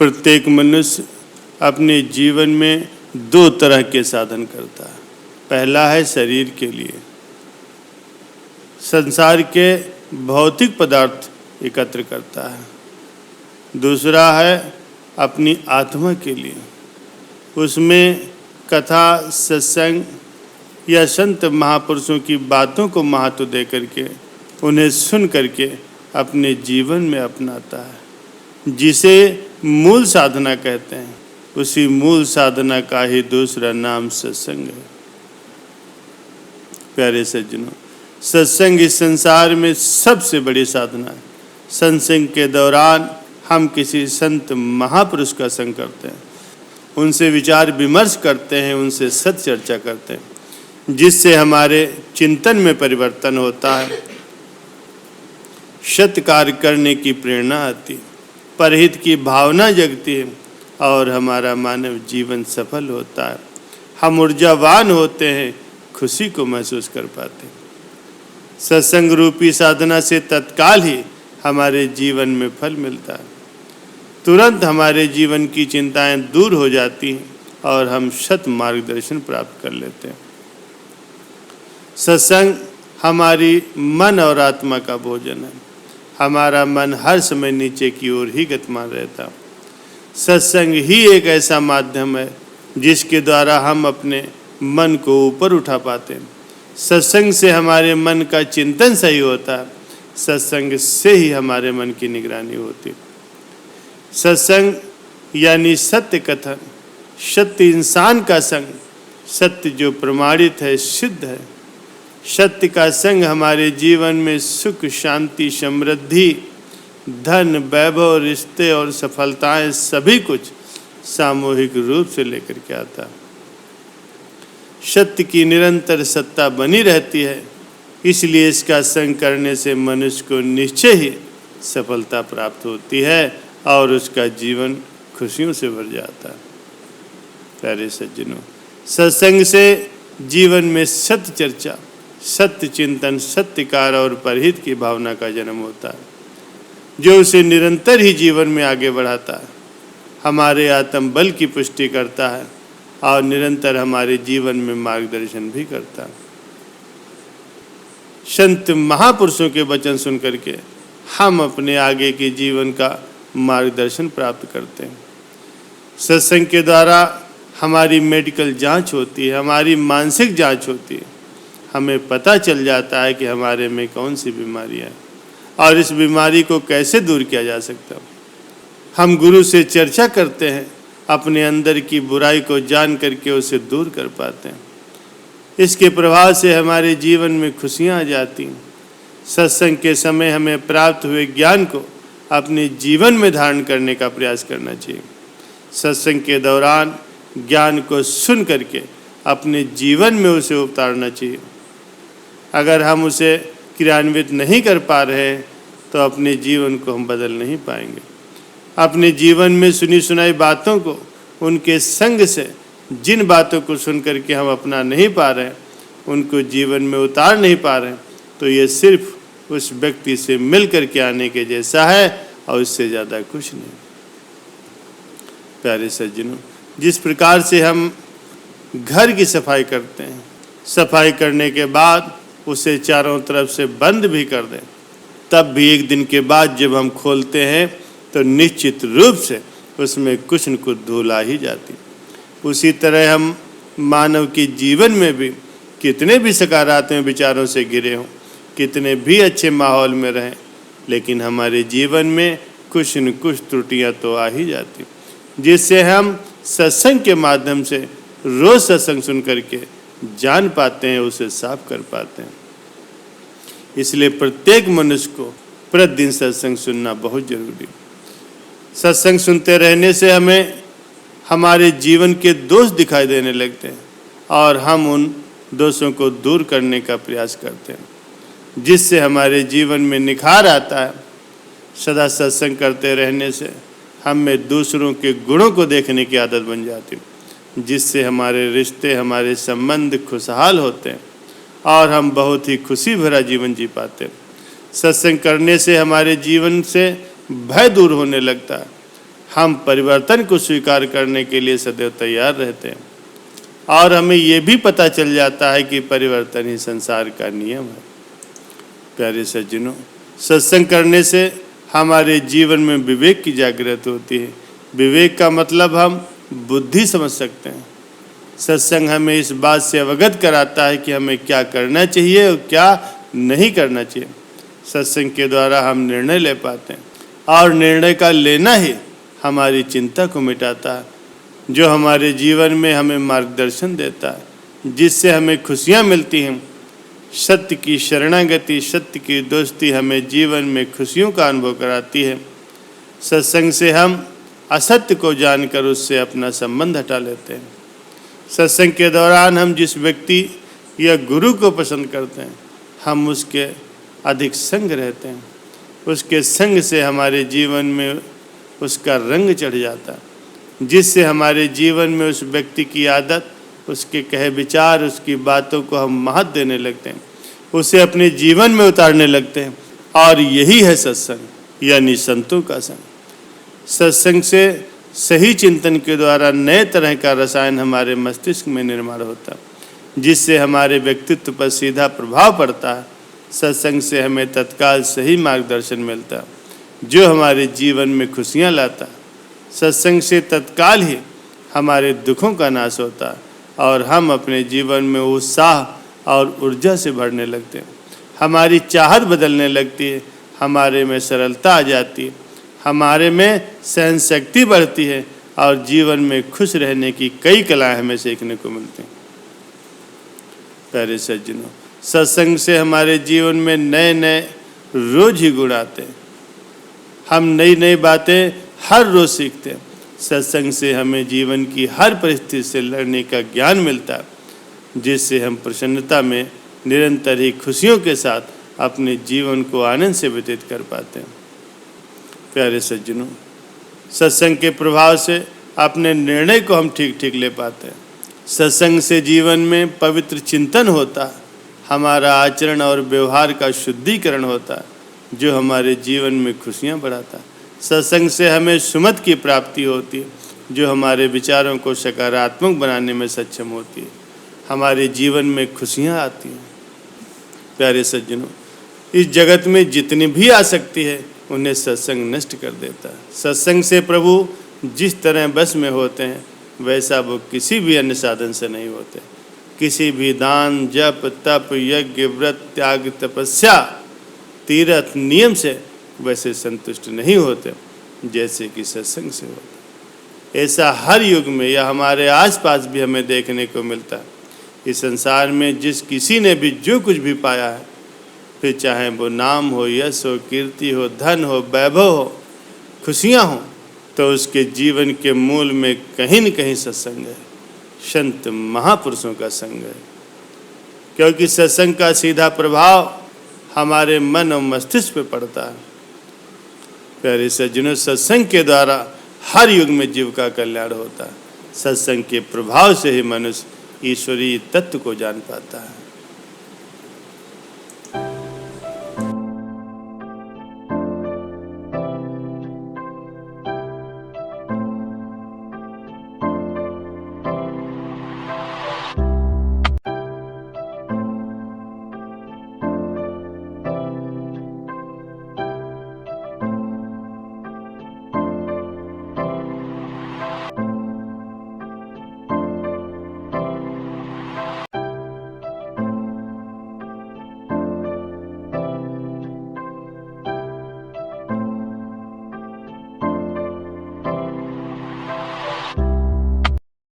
प्रत्येक मनुष्य अपने जीवन में दो तरह के साधन करता है। पहला है शरीर के लिए, संसार के भौतिक पदार्थ एकत्र करता है। दूसरा है अपनी आत्मा के लिए, उसमें कथा, सत्संग या संत महापुरुषों की बातों को महत्व दे करके उन्हें सुन करके अपने जीवन में अपनाता है, जिसे मूल साधना कहते हैं। उसी मूल साधना का ही दूसरा नाम सत्संग है। प्यारे सज्जनों, सत्संग इस संसार में सबसे बड़ी साधना है। सत्संग के दौरान हम किसी संत महापुरुष का संग करते हैं, उनसे विचार विमर्श करते हैं, उनसे सत चर्चा करते हैं, जिससे हमारे चिंतन में परिवर्तन होता है, सत्य कार्य करने की प्रेरणा आती है, परहित की भावना जगती है और हमारा मानव जीवन सफल होता है। हम ऊर्जावान होते हैं, खुशी को महसूस कर पाते हैं। सत्संग रूपी साधना से तत्काल ही हमारे जीवन में फल मिलता है। तुरंत हमारे जीवन की चिंताएं दूर हो जाती हैं और हम सत मार्गदर्शन प्राप्त कर लेते हैं। सत्संग हमारी मन और आत्मा का भोजन है। हमारा मन हर समय नीचे की ओर ही गतिमान रहता। सत्संग ही एक ऐसा माध्यम है जिसके द्वारा हम अपने मन को ऊपर उठा पाते हैं। सत्संग से हमारे मन का चिंतन सही होता है। सत्संग से ही हमारे मन की निगरानी होती है। सत्संग यानी सत्य कथन, सत्य इंसान का संग, सत्य जो प्रमाणित है, सिद्ध है। सत्य का संग हमारे जीवन में सुख, शांति, समृद्धि, धन, वैभव, रिश्ते और सफलताएं सभी कुछ सामूहिक रूप से लेकर के आता है। सत्य की निरंतर सत्ता बनी रहती है, इसलिए इसका संग करने से मनुष्य को निश्चय ही सफलता प्राप्त होती है और उसका जीवन खुशियों से भर जाता है। प्यारे सज्जनों, सत्संग से जीवन में सत्य चर्चा, सत्य चिंतन, सत्य कार्य और परहित की भावना का जन्म होता है, जो उसे निरंतर ही जीवन में आगे बढ़ाता है, हमारे आत्म बल की पुष्टि करता है और निरंतर हमारे जीवन में मार्गदर्शन भी करता है। संत महापुरुषों के वचन सुन करके हम अपने आगे के जीवन का मार्गदर्शन प्राप्त करते हैं। सत्संग के द्वारा हमारी मेडिकल जांच होती है, हमारी मानसिक जांच होती है। हमें पता चल जाता है कि हमारे में कौन सी बीमारी है और इस बीमारी को कैसे दूर किया जा सकता है। हम गुरु से चर्चा करते हैं, अपने अंदर की बुराई को जान करके उसे दूर कर पाते हैं। इसके प्रभाव से हमारे जीवन में खुशियाँ आ जाती हैं। सत्संग के समय हमें प्राप्त हुए ज्ञान को अपने जीवन में धारण करने का प्रयास करना चाहिए। सत्संग के दौरान ज्ञान को सुन करके अपने जीवन में उसे उतारना चाहिए। अगर हम उसे क्रियान्वित नहीं कर पा रहे हैं तो अपने जीवन को हम बदल नहीं पाएंगे। अपने जीवन में सुनी सुनाई बातों को, उनके संग से जिन बातों को सुन करके हम अपना नहीं पा रहे हैं, उनको जीवन में उतार नहीं पा रहे हैं, तो ये सिर्फ उस व्यक्ति से मिल करके आने के जैसा है और इससे ज़्यादा कुछ नहीं। प्यारे सज्जनों, जिस प्रकार से हम घर की सफाई करते हैं, सफाई करने के बाद उसे चारों तरफ से बंद भी कर दें, तब भी एक दिन के बाद जब हम खोलते हैं तो निश्चित रूप से उसमें कुछ न कुछ धूल आ ही जाती। उसी तरह हम मानव के जीवन में भी कितने भी सकारात्मक विचारों से घिरे हों, कितने भी अच्छे माहौल में रहें, लेकिन हमारे जीवन में कुछ न कुछ त्रुटियां तो आ ही जाती, जिससे हम सत्संग के माध्यम से रोज सत्संग सुन करके जान पाते हैं, उसे साफ कर पाते हैं। इसलिए प्रत्येक मनुष्य को प्रतिदिन सत्संग सुनना बहुत जरूरी। सत्संग सुनते रहने से हमें हमारे जीवन के दोष दिखाई देने लगते हैं और हम उन दोषों को दूर करने का प्रयास करते हैं, जिससे हमारे जीवन में निखार आता है। सदा सत्संग करते रहने से हम में दूसरों के गुणों को देखने की आदत बन जाती है, जिससे हमारे रिश्ते, हमारे संबंध खुशहाल होते हैं और हम बहुत ही खुशी भरा जीवन जी पाते हैं। सत्संग करने से हमारे जीवन से भय दूर होने लगता है। हम परिवर्तन को स्वीकार करने के लिए सदैव तैयार रहते हैं और हमें ये भी पता चल जाता है कि परिवर्तन ही संसार का नियम है। प्यारे सज्जनों, सत्संग करने से हमारे जीवन में विवेक की जागृत होती है। विवेक का मतलब हम बुद्धि समझ सकते हैं। सत्संग हमें इस बात से अवगत कराता है कि हमें क्या करना चाहिए और क्या नहीं करना चाहिए। सत्संग के द्वारा हम निर्णय ले पाते हैं और निर्णय का लेना ही हमारी चिंता को मिटाता है, जो हमारे जीवन में हमें मार्गदर्शन देता है, जिससे हमें खुशियाँ मिलती हैं। सत्य की शरणागति, सत्य की दोस्ती हमें जीवन में खुशियों का अनुभव कराती है। सत्संग से हम असत्य को जानकर उससे अपना संबंध हटा लेते हैं। सत्संग के दौरान हम जिस व्यक्ति या गुरु को पसंद करते हैं, हम उसके अधिक संग रहते हैं। उसके संग से हमारे जीवन में उसका रंग चढ़ जाता है, जिससे हमारे जीवन में उस व्यक्ति की आदत, उसके कहे विचार, उसकी बातों को हम महत्व देने लगते हैं, उसे अपने जीवन में उतारने लगते हैं। और यही है सत्संग, यानी संतों का संग। सत्संग से सही चिंतन के द्वारा नए तरह का रसायन हमारे मस्तिष्क में निर्माण होता है, जिससे हमारे व्यक्तित्व पर सीधा प्रभाव पड़ता है। सत्संग से हमें तत्काल सही मार्गदर्शन मिलता है, जो हमारे जीवन में खुशियाँ लाता है। सत्संग से तत्काल ही हमारे दुखों का नाश होता है और हम अपने जीवन में उत्साह और ऊर्जा से भरने लगते हैं। हमारी चाहत बदलने लगती है, हमारे में सरलता आ जाती है, हमारे में सहन शक्ति बढ़ती है और जीवन में खुश रहने की कई कलाएं हमें सीखने को मिलती हैं। प्यारे सज्जनों, सत्संग से हमारे जीवन में नए नए रोज ही गुण आते हैं। हम नई नई बातें हर रोज सीखते हैं। सत्संग से हमें जीवन की हर परिस्थिति से लड़ने का ज्ञान मिलता है, जिससे हम प्रसन्नता में निरंतर ही खुशियों के साथ अपने जीवन को आनंद से व्यतीत कर पाते हैं। प्यारे सज्जनों, सत्संग के प्रभाव से अपने निर्णय को हम ठीक ठीक ले पाते हैं। सत्संग से जीवन में पवित्र चिंतन होता है, हमारा आचरण और व्यवहार का शुद्धिकरण होता है, जो हमारे जीवन में खुशियाँ बढ़ाता है। सत्संग से हमें सुमत की प्राप्ति होती है, जो हमारे विचारों को सकारात्मक बनाने में सक्षम होती है। हमारे जीवन में खुशियाँ आती हैं। प्यारे सज्जनों, इस जगत में जितनी भी आसक्ति है, उन्हें सत्संग नष्ट कर देता है। सत्संग से प्रभु जिस तरह बस में होते हैं, वैसा वो किसी भी अन्य साधन से नहीं होते। किसी भी दान, जप, तप, यज्ञ, व्रत, त्याग, तपस्या, तीर्थ, नियम से वैसे संतुष्ट नहीं होते जैसे कि सत्संग से होते। ऐसा हर युग में या हमारे आसपास भी हमें देखने को मिलता है। इस संसार में जिस किसी ने भी जो कुछ भी पाया है, फिर चाहे वो नाम हो, यश हो, कीर्ति हो, धन हो, वैभव हो, खुशियाँ हों, तो उसके जीवन के मूल में कहीं न कहीं सत्संग है, संत महापुरुषों का संग है। क्योंकि सत्संग का सीधा प्रभाव हमारे मन और मस्तिष्क पे पड़ता है। प्यारे सज्जनों, सत्संग के द्वारा हर युग में जीव का कल्याण होता है। सत्संग के प्रभाव से ही मनुष्य ईश्वरीय तत्व को जान पाता है।